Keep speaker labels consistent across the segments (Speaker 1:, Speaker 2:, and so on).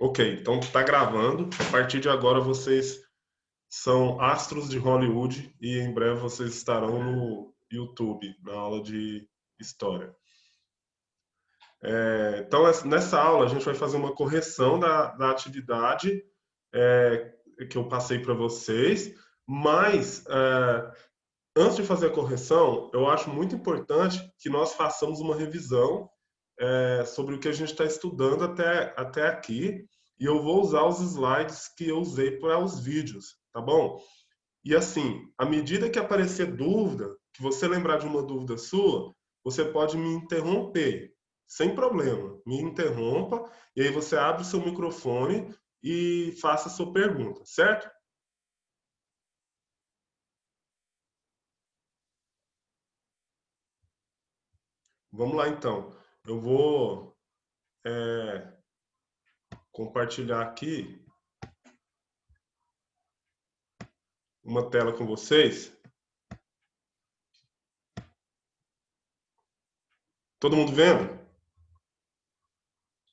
Speaker 1: Ok, então tá gravando. A partir de agora vocês são astros de Hollywood e em breve vocês estarão no YouTube, na aula de história. Então, nessa aula, a gente vai fazer uma correção da atividade que eu passei para vocês, mas antes de fazer a correção, eu acho muito importante que nós façamos uma revisão sobre o que a gente está estudando até aqui, e eu vou usar os slides que eu usei para os vídeos, tá bom? E assim, à medida que aparecer dúvida, que você lembrar de uma dúvida sua, você pode me interromper, sem problema. Me interrompa, e aí você abre o seu microfone e faça a sua pergunta, certo? Vamos lá então. Eu vou compartilhar aqui uma tela com vocês. Todo mundo vendo?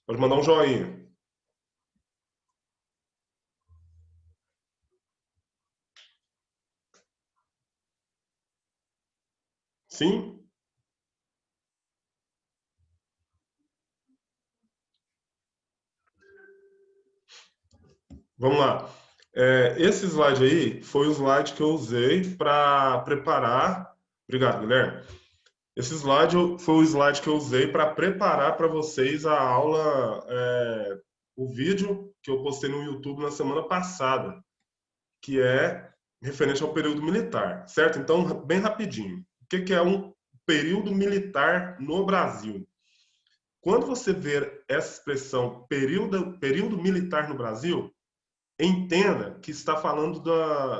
Speaker 1: Pode mandar um joinha. Sim? Vamos lá. Esse slide aí foi o slide que eu usei para preparar. Obrigado, Guilherme. Esse slide foi o slide que eu usei para preparar para vocês a aula, o vídeo que eu postei no YouTube na semana passada, que é referente ao período militar, certo? Então, bem rapidinho. O que é um período militar no Brasil? Quando você ver essa expressão período militar no Brasil, entenda que está falando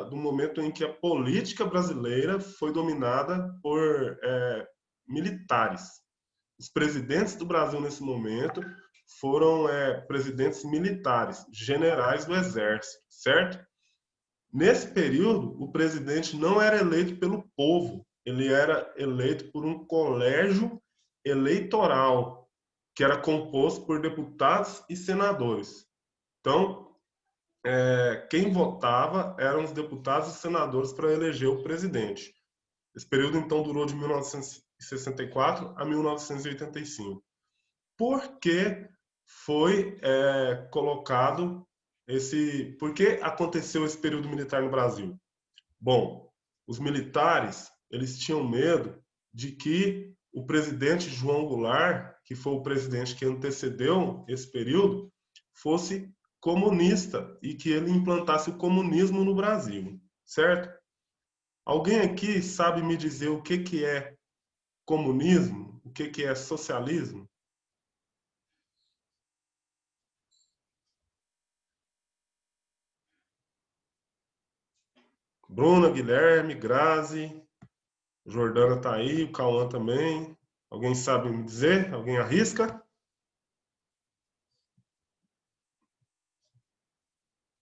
Speaker 1: do momento em que a política brasileira foi dominada por militares. Os presidentes do Brasil nesse momento foram presidentes militares, generais do exército, certo? Nesse período, o presidente não era eleito pelo povo, ele era eleito por um colégio eleitoral, que era composto por deputados e senadores. Então, quem votava eram os deputados e senadores para eleger o presidente. Esse período, então, durou de 1964 a 1985. Por que foi colocado por que aconteceu esse período militar no Brasil? Bom, os militares, eles tinham medo de que o presidente João Goulart, que foi o presidente que antecedeu esse período, fosse comunista e que ele implantasse o comunismo no Brasil, certo? Alguém aqui sabe me dizer o que é comunismo? O que é socialismo? Bruna, Guilherme, Grazi, Jordana tá aí, o Cauã também. Alguém sabe me dizer? Alguém arrisca?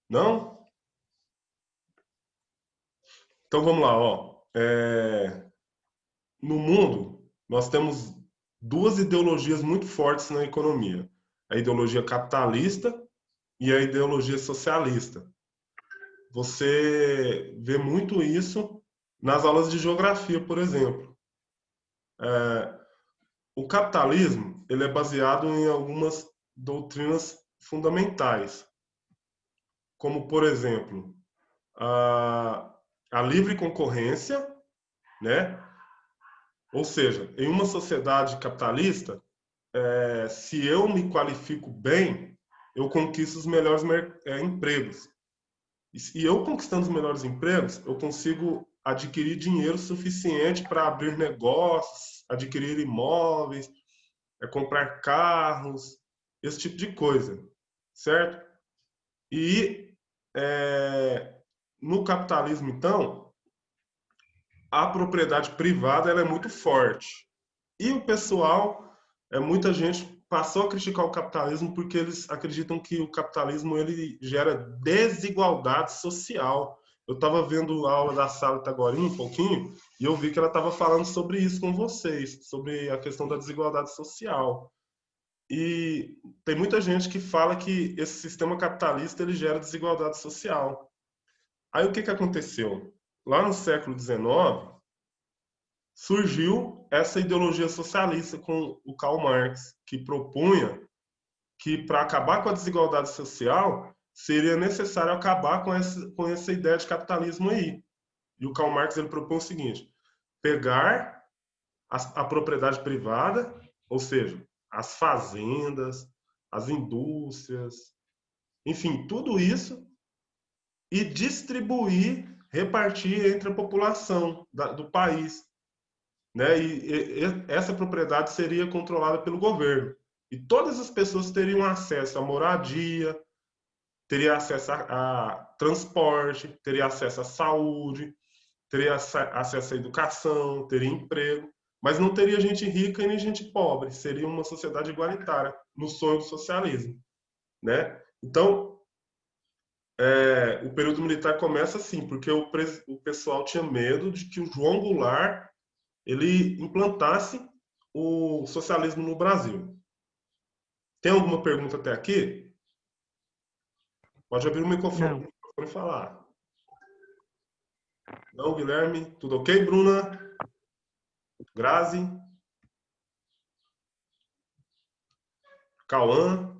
Speaker 1: Não? Então vamos lá, ó. No mundo, nós temos duas ideologias muito fortes na economia: a ideologia capitalista e a ideologia socialista. Você vê muito isso nas aulas de geografia, por exemplo. O capitalismo ele é baseado em algumas doutrinas fundamentais, como, por exemplo, a livre concorrência, né? Ou seja, em uma sociedade capitalista, se eu me qualifico bem, eu conquisto os melhores empregos. E eu conquistando os melhores empregos, eu consigo adquirir dinheiro suficiente para abrir negócios, adquirir imóveis, comprar carros, esse tipo de coisa, certo? E no capitalismo, então, a propriedade privada ela é muito forte. E o pessoal, muita gente passou a criticar o capitalismo porque eles acreditam que o capitalismo ele gera desigualdade social. Eu estava vendo a aula da Sala agora um pouquinho e eu vi que ela estava falando sobre isso com vocês, sobre a questão da desigualdade social. E tem muita gente que fala que esse sistema capitalista ele gera desigualdade social. Aí o que aconteceu? Lá no século XIX, surgiu essa ideologia socialista com o Karl Marx, que propunha que para acabar com a desigualdade social seria necessário acabar com essa ideia de capitalismo aí. E o Karl Marx ele propõe o seguinte: pegar a propriedade privada, ou seja, as fazendas, as indústrias, enfim, tudo isso, e distribuir, repartir entre a população do país, né? E essa propriedade seria controlada pelo governo. E todas as pessoas teriam acesso à moradia, teria acesso a transporte, teria acesso à saúde, teria acesso à educação, teria emprego, mas não teria gente rica e nem gente pobre. Seria uma sociedade igualitária, no sonho do socialismo, né? Então, o período militar começa assim, porque o pessoal tinha medo de que o João Goulart ele implantasse o socialismo no Brasil. Tem alguma pergunta até aqui? Pode abrir o microfone e falar. Não, Guilherme? Tudo ok, Bruna? Grazi? Cauã?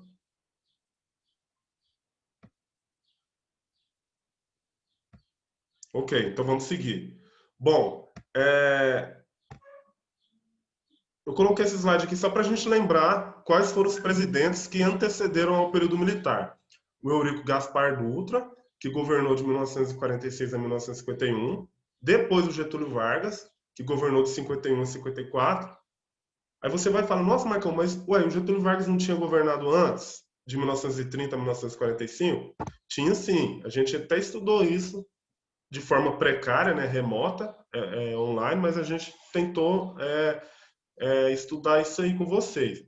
Speaker 1: Ok, então vamos seguir. Bom, eu coloquei esse slide aqui só para a gente lembrar quais foram os presidentes que antecederam ao período militar. O Eurico Gaspar Dutra, que governou de 1946 a 1951. Depois o Getúlio Vargas, que governou de 51 a 54. Aí você vai falar, nossa, Marcão, mas o Getúlio Vargas não tinha governado antes, de 1930 a 1945? Tinha sim, a gente até estudou isso de forma precária, né, remota, online, mas a gente tentou estudar isso aí com vocês.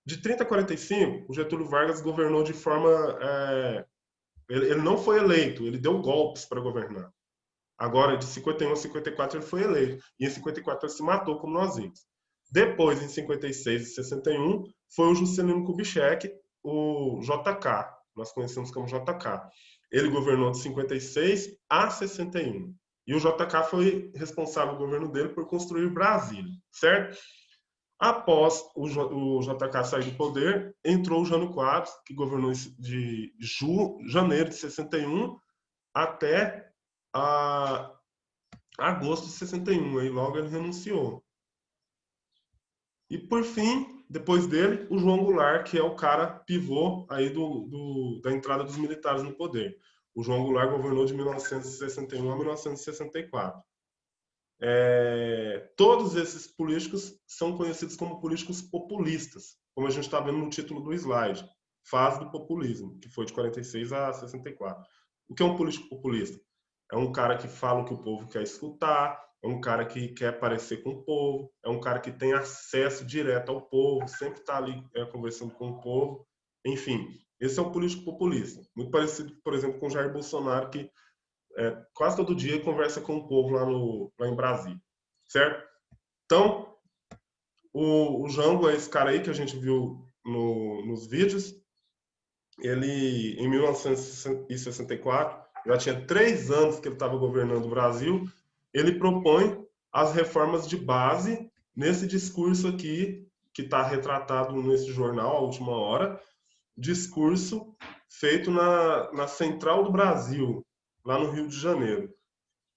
Speaker 1: De 30 a 45, o Getúlio Vargas governou de forma... ele não foi eleito, ele deu golpes para governar. Agora, de 51 a 54, ele foi eleito. E em 54 ele se matou, como nós vimos. Depois, em 56 e 61, foi o Juscelino Kubitschek, o JK. Nós conhecemos como JK. Ele governou de 56 a 61. E o JK foi responsável, o governo dele, por construir Brasília, certo? Após o JK sair do poder, entrou o Jânio Quadros, que governou de janeiro de 61 até agosto de 61, aí logo ele renunciou. E por fim, depois dele, o João Goulart, que é o cara pivô aí da entrada dos militares no poder. O João Goulart governou de 1961 a 1964. Todos esses políticos são conhecidos como políticos populistas, como a gente está vendo no título do slide, fase do populismo, que foi de 46 a 64. O que é um político populista? É um cara que fala o que o povo quer escutar, é um cara que quer parecer com o povo, é um cara que tem acesso direto ao povo, sempre está ali conversando com o povo. Enfim, esse é o político populista. Muito parecido, por exemplo, com o Jair Bolsonaro, que quase todo dia conversa com o povo lá em Brasília, certo? Então, o Jango é esse cara aí que a gente viu nos vídeos. Ele, em 1964, já tinha 3 anos que ele estava governando o Brasil. Ele propõe as reformas de base nesse discurso aqui, que está retratado nesse jornal, A Última Hora, discurso feito na Central do Brasil, lá no Rio de Janeiro.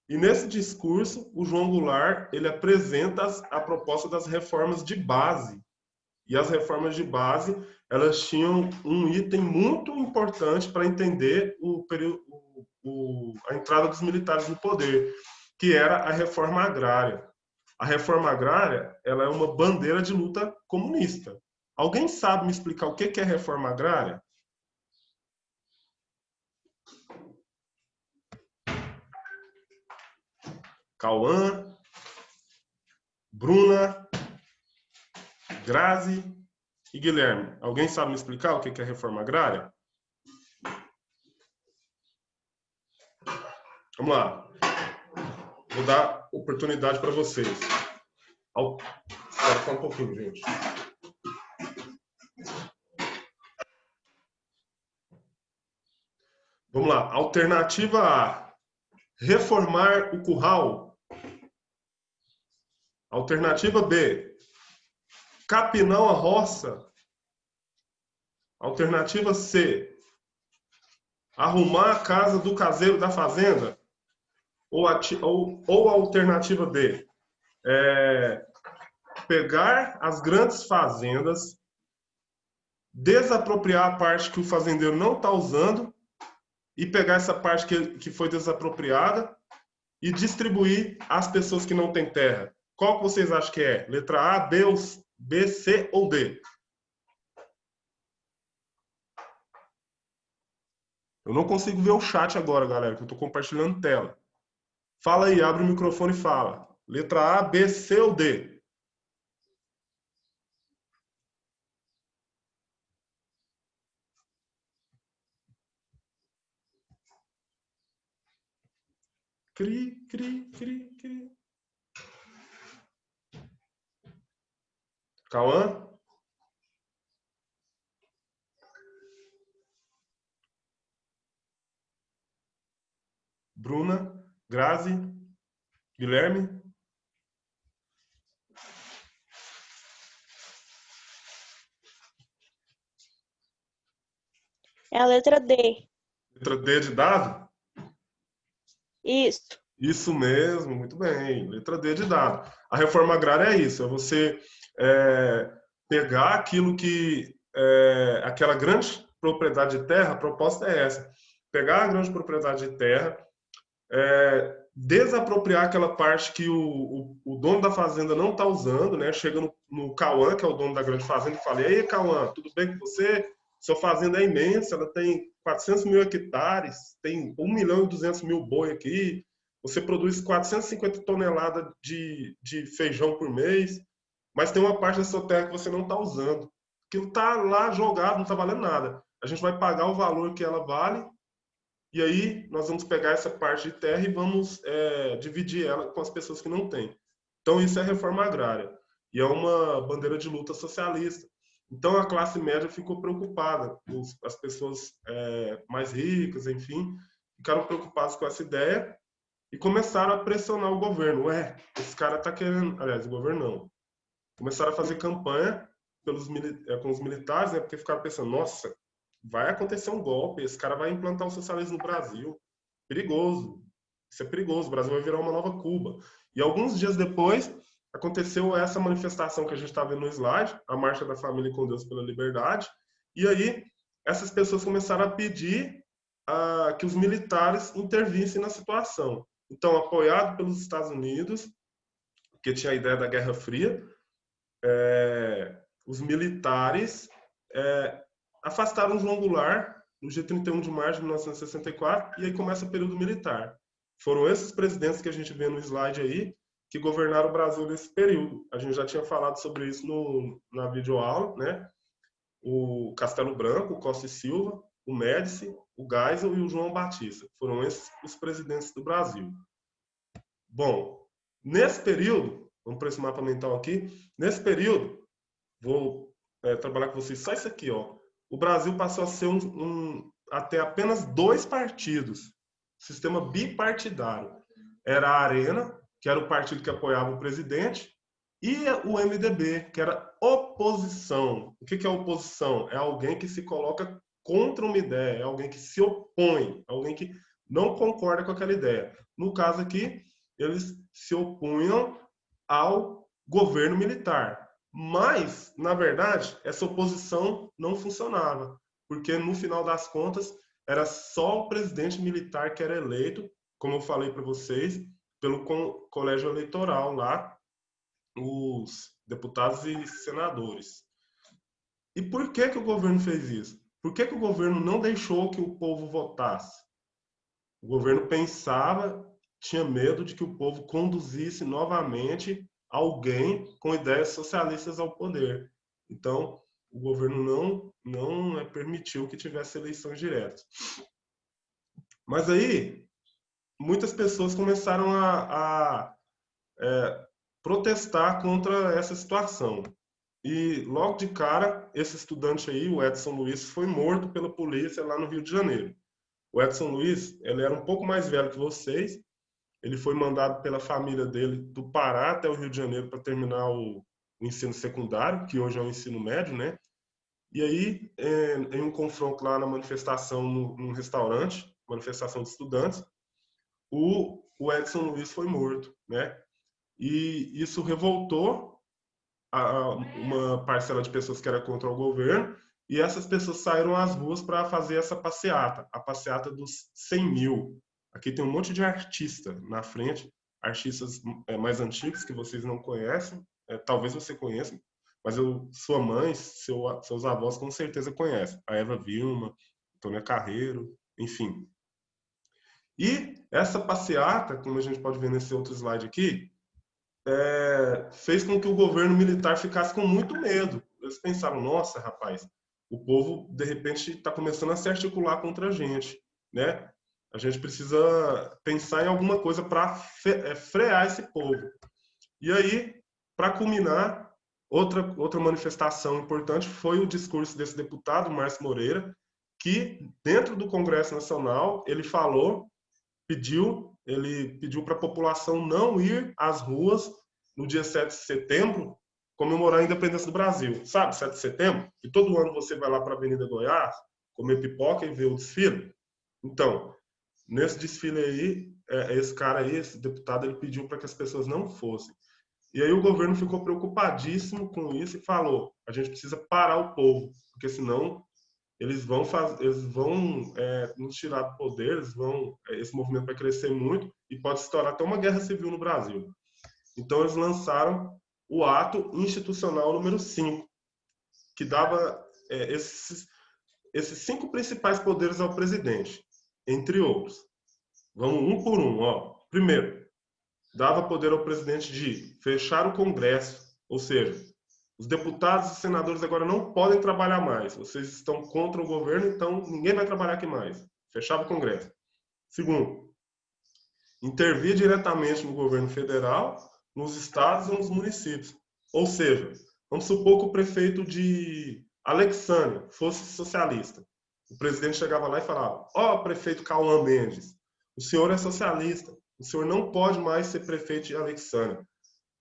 Speaker 1: E nesse discurso, o João Goulart ele apresenta a proposta das reformas de base. E as reformas de base, elas tinham um item muito importante para entender a entrada dos militares no poder, que era a reforma agrária. A reforma agrária, ela é uma bandeira de luta comunista. Alguém sabe me explicar o que é reforma agrária? Cauã, Bruna, Grazi e Guilherme. Alguém sabe me explicar o que é reforma agrária? Vamos lá. Vou dar oportunidade para vocês. Espera só um pouquinho, gente. Vamos lá. Alternativa A, reformar o curral. Alternativa B, capinar a roça. Alternativa C, arrumar a casa do caseiro da fazenda. Ou a alternativa D, pegar as grandes fazendas, desapropriar a parte que o fazendeiro não está usando e pegar essa parte que foi desapropriada e distribuir às pessoas que não têm terra. Qual que vocês acham que é? Letra A, B, C ou D? Eu não consigo ver o chat agora, galera, que eu estou compartilhando tela. Fala aí, abre o microfone e fala. Letra A, B, C ou D? Cri, cri, cri, cri. Cauã? Bruna? Grazi? Guilherme?
Speaker 2: É a letra D.
Speaker 1: Letra D de dado?
Speaker 2: Isso.
Speaker 1: Isso mesmo, muito bem. Letra D de dado. A reforma agrária é isso, é você pegar aquilo que aquela grande propriedade de terra, a proposta é essa, pegar a grande propriedade de terra, desapropriar aquela parte que o dono da fazenda não está usando, né? Chega no Cauã, que é o dono da grande fazenda, e fala: e aí, Cauã, tudo bem com você? Sua fazenda é imensa, ela tem 400 mil hectares, tem 1.200.000 boi aqui, você produz 450 toneladas de feijão por mês, mas tem uma parte da sua terra que você não está usando. Aquilo está lá jogado, não está valendo nada. A gente vai pagar o valor que ela vale e aí nós vamos pegar essa parte de terra e vamos dividir ela com as pessoas que não têm. Então isso é reforma agrária e é uma bandeira de luta socialista. Então a classe média ficou preocupada, as pessoas mais ricas, enfim, ficaram preocupadas com essa ideia e começaram a pressionar o governo. Esse cara está querendo, aliás, o governo não. Começaram a fazer campanha com os militares, né, porque ficaram pensando, nossa, vai acontecer um golpe, esse cara vai implantar o socialismo no Brasil. Perigoso. Isso é perigoso, o Brasil vai virar uma nova Cuba. E alguns dias depois, aconteceu essa manifestação que a gente está vendo no slide, a Marcha da Família com Deus pela Liberdade, e aí essas pessoas começaram a pedir que os militares intervissem na situação. Então, apoiado pelos Estados Unidos, que tinha a ideia da Guerra Fria, os militares afastaram João Goulart no dia 31 de março de 1964 e aí começa o período militar. Foram esses presidentes que a gente vê no slide aí que governaram o Brasil nesse período. A gente já tinha falado sobre isso na videoaula, né? O Castelo Branco, o Costa e Silva, o Médici, o Geisel e o João Batista. Foram esses os presidentes do Brasil. Bom, nesse período, vamos para esse mapa mental aqui, nesse período, vou trabalhar com vocês só isso aqui, ó. O Brasil passou a ser até apenas 2 partidos, sistema bipartidário. Era a Arena, que era o partido que apoiava o presidente, e o MDB, que era oposição. O que é oposição? É alguém que se coloca contra uma ideia, é alguém que se opõe, alguém que não concorda com aquela ideia. No caso aqui, eles se opunham ao governo militar. Mas, na verdade, essa oposição não funcionava, porque no final das contas era só o presidente militar que era eleito, como eu falei para vocês, pelo colégio eleitoral lá, os deputados e senadores. E por que o governo fez isso? Por que o governo não deixou que o povo votasse? O governo pensava, tinha medo de que o povo conduzisse novamente alguém com ideias socialistas ao poder. Então, o governo não permitiu que tivesse eleições diretas. Mas aí, muitas pessoas começaram a protestar contra essa situação. E logo de cara, esse estudante aí, o Edson Luiz, foi morto pela polícia lá no Rio de Janeiro. O Edson Luiz, ele era um pouco mais velho que vocês. Ele foi mandado pela família dele do Pará até o Rio de Janeiro para terminar o ensino secundário, que hoje é o ensino médio, né? E aí, em um confronto lá na manifestação num restaurante, manifestação de estudantes, o Edson Luiz foi morto, né? E isso revoltou uma parcela de pessoas que era contra o governo, e essas pessoas saíram às ruas para fazer essa passeata, a passeata dos 100 mil. Aqui tem um monte de artista na frente, artistas mais antigos que vocês não conhecem, talvez você conheça, mas sua mãe, seus avós com certeza conhecem. A Eva Vilma, Antônia Carreiro, enfim. E essa passeata, como a gente pode ver nesse outro slide aqui, fez com que o governo militar ficasse com muito medo. Eles pensaram, nossa, rapaz, o povo, de repente, está começando a se articular contra a gente, né? A gente precisa pensar em alguma coisa para frear esse povo. E aí, para culminar, outra manifestação importante foi o discurso desse deputado, Márcio Moreira, que, dentro do Congresso Nacional, ele pediu para a população não ir às ruas no dia 7 de setembro comemorar a independência do Brasil. Sabe, 7 de setembro? E todo ano você vai lá para a Avenida Goiás comer pipoca e ver o desfile. Então, nesse desfile aí, esse cara aí, esse deputado, ele pediu para que as pessoas não fossem. E aí o governo ficou preocupadíssimo com isso e falou: a gente precisa parar o povo, porque senão eles vão nos tirar do poder, esse movimento vai crescer muito e pode se tornar até uma guerra civil no Brasil. Então eles lançaram o ato institucional número 5, que dava esses 5 principais poderes ao presidente, entre outros. Vamos um por um. Ó. Primeiro, dava poder ao presidente de fechar o Congresso, ou seja, os deputados e senadores agora não podem trabalhar mais. Vocês estão contra o governo, então ninguém vai trabalhar aqui mais. Fechava o Congresso. Segundo, intervir diretamente no governo federal, nos estados e nos municípios. Ou seja, vamos supor que o prefeito de Alexandria fosse socialista. O presidente chegava lá e falava: ó, prefeito Cauã Mendes, o senhor é socialista, o senhor não pode mais ser prefeito de Alexandria.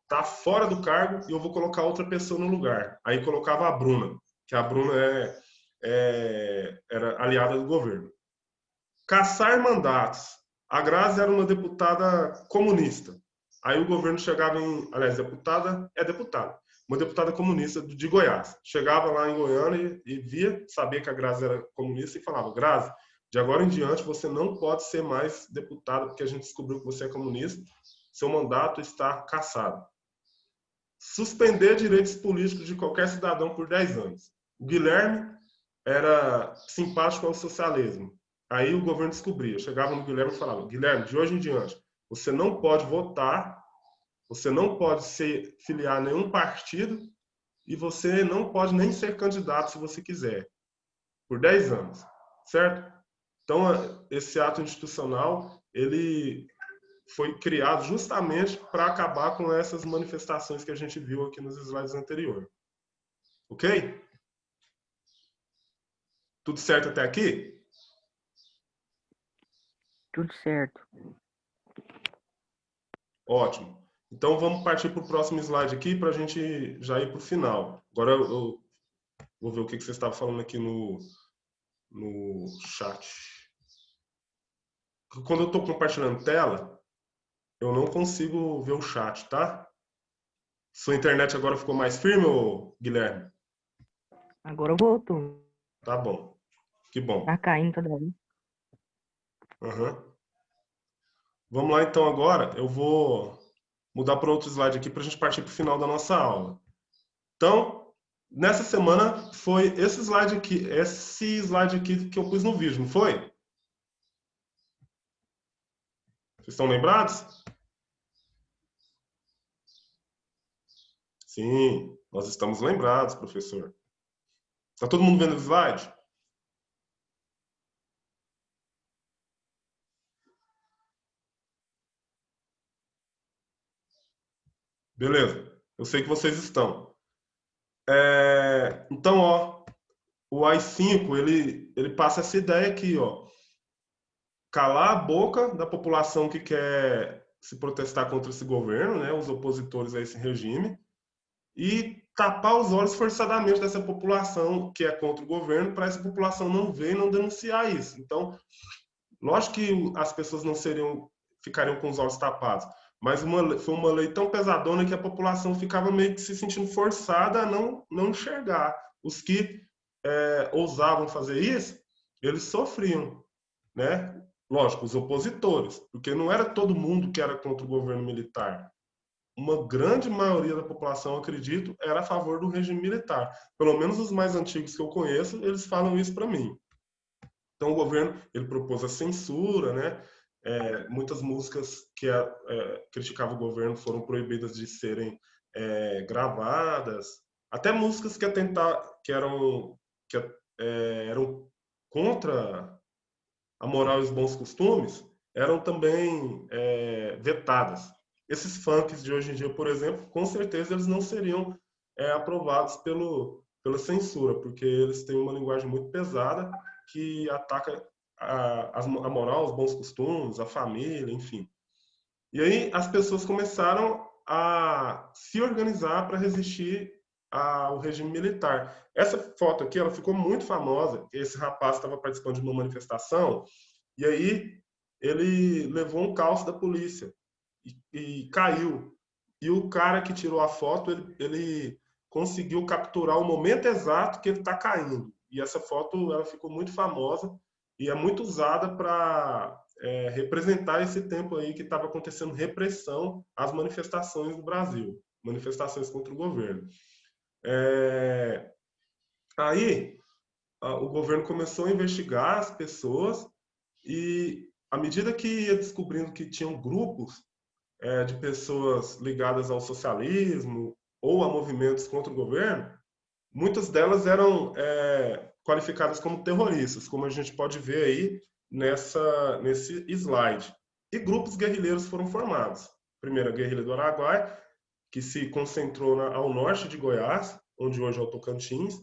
Speaker 1: Está fora do cargo e eu vou colocar outra pessoa no lugar. Aí colocava a Bruna, que a Bruna era aliada do governo. Caçar mandatos. A Grazi era uma deputada comunista. Aí o governo chegava aliás, deputada. Uma deputada comunista de Goiás. Chegava lá em Goiânia e via, sabia que a Grazi era comunista e falava: Grazi, de agora em diante você não pode ser mais deputada porque a gente descobriu que você é comunista. Seu mandato está cassado. Suspender direitos políticos de qualquer cidadão por 10 anos. O Guilherme era simpático ao socialismo. Aí o governo descobria. Chegava no Guilherme e falava: Guilherme, de hoje em diante, você não pode votar, você não pode se filiar a nenhum partido e você não pode nem ser candidato se você quiser, por 10 anos, certo? Então, esse ato institucional, ele foi criado justamente para acabar com essas manifestações que a gente viu aqui nos slides anteriores. Ok? Tudo certo até aqui?
Speaker 2: Tudo certo.
Speaker 1: Ótimo. Então vamos partir para o próximo slide aqui para a gente já ir para o final. Agora eu vou ver o que você estava falando aqui no chat. Quando eu estou compartilhando tela, eu não consigo ver o chat, tá? Sua internet agora ficou mais firme, Guilherme?
Speaker 2: Agora voltou.
Speaker 1: Tá bom. Que bom.
Speaker 2: Tá caindo toda vez.
Speaker 1: Uhum. Vamos lá então agora. Eu vou mudar para outro slide aqui para a gente partir para o final da nossa aula. Então, nessa semana foi esse slide aqui que eu pus no vídeo, não foi? Vocês estão lembrados? Sim, nós estamos lembrados, professor. Está todo mundo vendo o slide? Beleza, eu sei que vocês estão. Então, ó, o AI-5, ele passa essa ideia aqui, ó. calar a boca da população que quer se protestar contra esse governo, né, os opositores a esse regime, e tapar os olhos forçadamente dessa população que é contra o governo, para essa população não ver e não denunciar isso. Então, lógico que as pessoas não ficariam com os olhos tapados, mas foi uma lei tão pesadona que a população ficava meio que se sentindo forçada a não enxergar. Os que ousavam fazer isso, eles sofriam, né? Lógico, os opositores, porque não era todo mundo que era contra o governo militar. Uma grande maioria da população, acredito, era a favor do regime militar. Pelo menos os mais antigos que eu conheço, eles falam isso para mim. Então o governo ele propôs a censura, né? Muitas músicas que criticavam o governo foram proibidas de serem gravadas. Até músicas que eram contra a moral e os bons costumes eram também vetadas. Esses funks de hoje em dia, por exemplo, com certeza eles não seriam aprovados pela censura, porque eles têm uma linguagem muito pesada que ataca a moral, os bons costumes, a família, enfim. E aí as pessoas começaram a se organizar para resistir ao regime militar. Essa foto aqui, ela ficou muito famosa. Esse rapaz estava participando de uma manifestação e aí ele levou um calço da polícia e caiu. E o cara que tirou a foto, ele conseguiu capturar o momento exato que ele está caindo. E essa foto ela ficou muito famosa e é muito usada para representar esse tempo aí que estava acontecendo repressão às manifestações no Brasil, manifestações contra o governo. É, Aí o governo começou a investigar as pessoas e à medida que ia descobrindo que tinham grupos de pessoas ligadas ao socialismo ou a movimentos contra o governo, muitas delas eram qualificadas como terroristas, como a gente pode ver aí nesse slide. E grupos guerrilheiros foram formados. Primeiro, a Guerrilha do Araguaia, que se concentrou ao norte de Goiás, onde hoje é o Tocantins.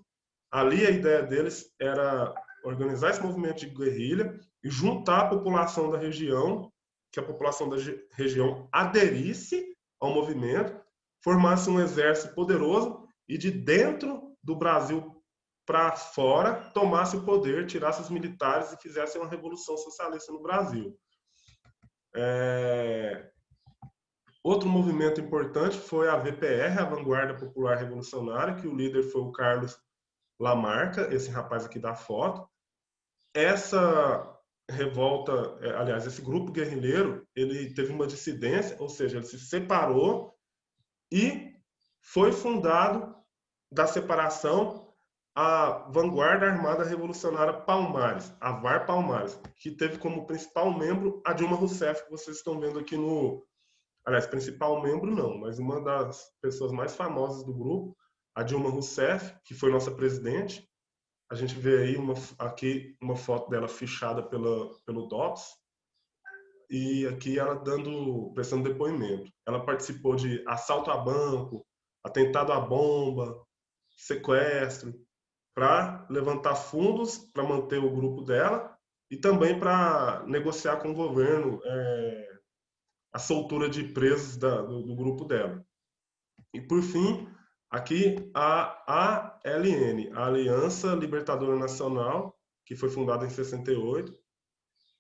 Speaker 1: Ali a ideia deles era organizar esse movimento de guerrilha e juntar a população da região, que a população da região aderisse ao movimento, formasse um exército poderoso e de dentro do Brasil para fora tomasse o poder, tirasse os militares e fizesse uma revolução socialista no Brasil. Outro movimento importante foi a VPR, a Vanguarda Popular Revolucionária, que o líder foi o Carlos Lamarca, esse rapaz aqui da foto. Essa revolta, aliás, esse grupo guerrilheiro, ele teve uma dissidência, ou seja, ele se separou e foi fundado da separação a Vanguarda Armada Revolucionária Palmares, a VAR Palmares, que teve como principal membro a Dilma Rousseff, que vocês estão vendo aqui no... Aliás, principal membro não, mas uma das pessoas mais famosas do grupo, a Dilma Rousseff, que foi nossa presidente. A gente vê aí aqui uma foto dela fichada pelo DOPS, e aqui ela prestando depoimento. Ela participou de assalto a banco, atentado à bomba, sequestro, para levantar fundos para manter o grupo dela e também para negociar com o governo a soltura de presos do grupo dela. E por fim, aqui a ALN, a Aliança Libertadora Nacional, que foi fundada em 68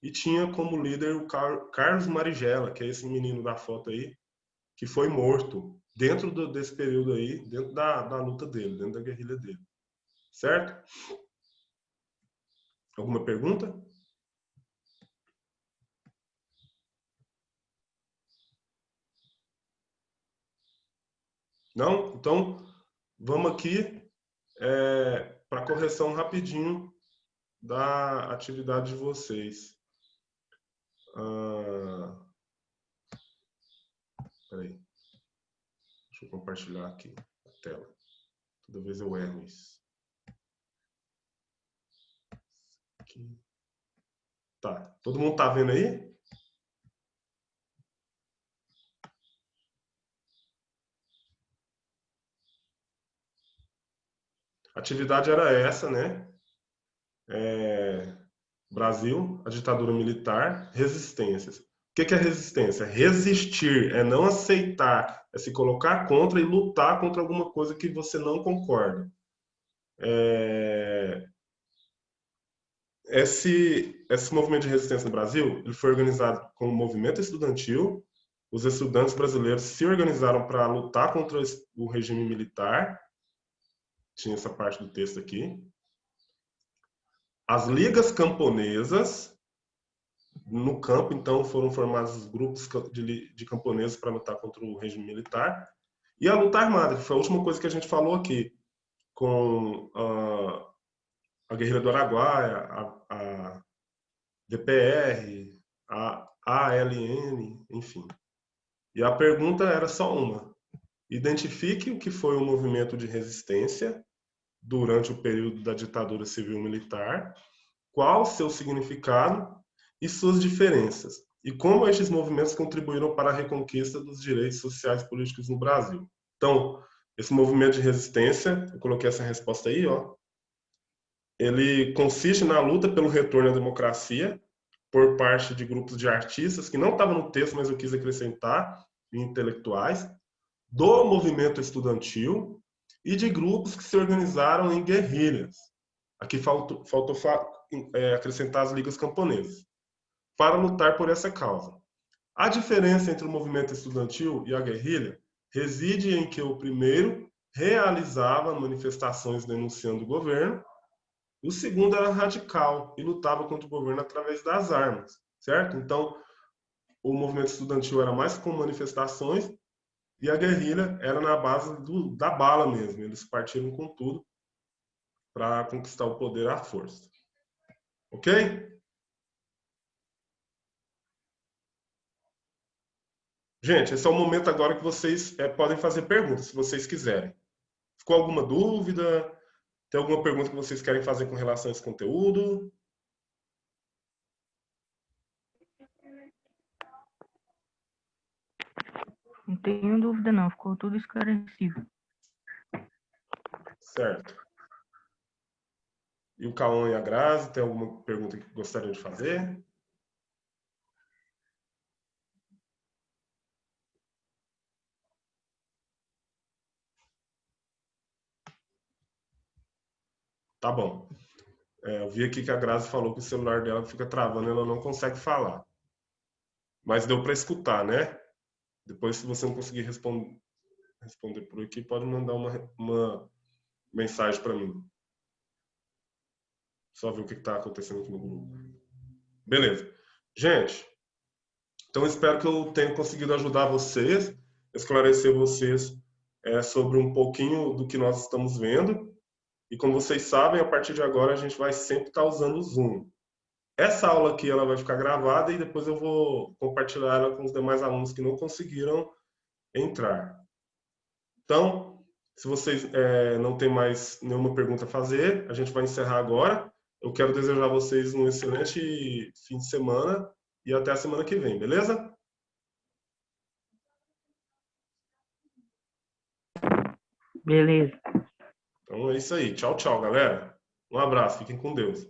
Speaker 1: e tinha como líder o Carlos Marighella, que é esse menino da foto aí, que foi morto dentro desse período aí, dentro da luta dele, dentro da guerrilha dele. Certo? Alguma pergunta? Não? Então, vamos aqui para correção rapidinho da atividade de vocês. Peraí. Deixa eu compartilhar aqui a tela. Toda vez eu erro isso. Aqui. Tá. Todo mundo tá vendo aí? A atividade era essa, né? Brasil, a ditadura militar, resistências. O que é resistência? Resistir, é não aceitar, é se colocar contra e lutar contra alguma coisa que você não concorda. Esse movimento de resistência no Brasil, ele foi organizado como movimento estudantil. Os estudantes brasileiros se organizaram para lutar contra o regime militar. Tinha essa parte do texto aqui. As ligas camponesas, no campo, então, foram formados grupos de camponeses para lutar contra o regime militar. E a luta armada, que foi a última coisa que a gente falou aqui, com a guerrilha do Araguaia, a DPR, a ALN, enfim. E a pergunta era só uma. Identifique o que foi o movimento de resistência durante o período da ditadura civil-militar, qual o seu significado e suas diferenças, e como estes movimentos contribuíram para a reconquista dos direitos sociais e políticos no Brasil. Então, esse movimento de resistência, eu coloquei essa resposta aí, ó, ele consiste na luta pelo retorno à democracia por parte de grupos de artistas, que não estavam no texto, mas eu quis acrescentar, intelectuais, do movimento estudantil e de grupos que se organizaram em guerrilhas. Aqui faltou acrescentar as ligas camponesas, para lutar por essa causa. A diferença entre o movimento estudantil e a guerrilha reside em que o primeiro realizava manifestações denunciando o governo, o segundo era radical e lutava contra o governo através das armas, certo? Então, o movimento estudantil era mais com manifestações e a guerrilha era na base da bala mesmo. Eles partiram com tudo para conquistar o poder à força. Ok? Gente, esse é o momento agora que vocês podem fazer perguntas, se vocês quiserem. Ficou alguma dúvida? Tem alguma pergunta que vocês querem fazer com relação a esse conteúdo?
Speaker 2: Não tenho dúvida não, ficou tudo esclarecido.
Speaker 1: Certo. E o Cauã e a Grazi, tem alguma pergunta que gostariam de fazer? Tá bom. Eu vi aqui que a Grazi falou que o celular dela fica travando e ela não consegue falar. Mas deu para escutar, né? Depois, se você não conseguir responder por aqui, pode mandar uma mensagem para mim. Só ver o que está acontecendo aqui no grupo. Beleza. Gente, então espero que eu tenha conseguido ajudar vocês, esclarecer vocês sobre um pouquinho do que nós estamos vendo. E como vocês sabem, a partir de agora a gente vai sempre estar usando o Zoom. Essa aula aqui ela vai ficar gravada e depois eu vou compartilhar ela com os demais alunos que não conseguiram entrar. Então, se vocês não têm mais nenhuma pergunta a fazer, a gente vai encerrar agora. Eu quero desejar a vocês um excelente fim de semana e até a semana que vem, beleza?
Speaker 2: Beleza.
Speaker 1: Então é isso aí. Tchau, tchau, galera. Um abraço. Fiquem com Deus.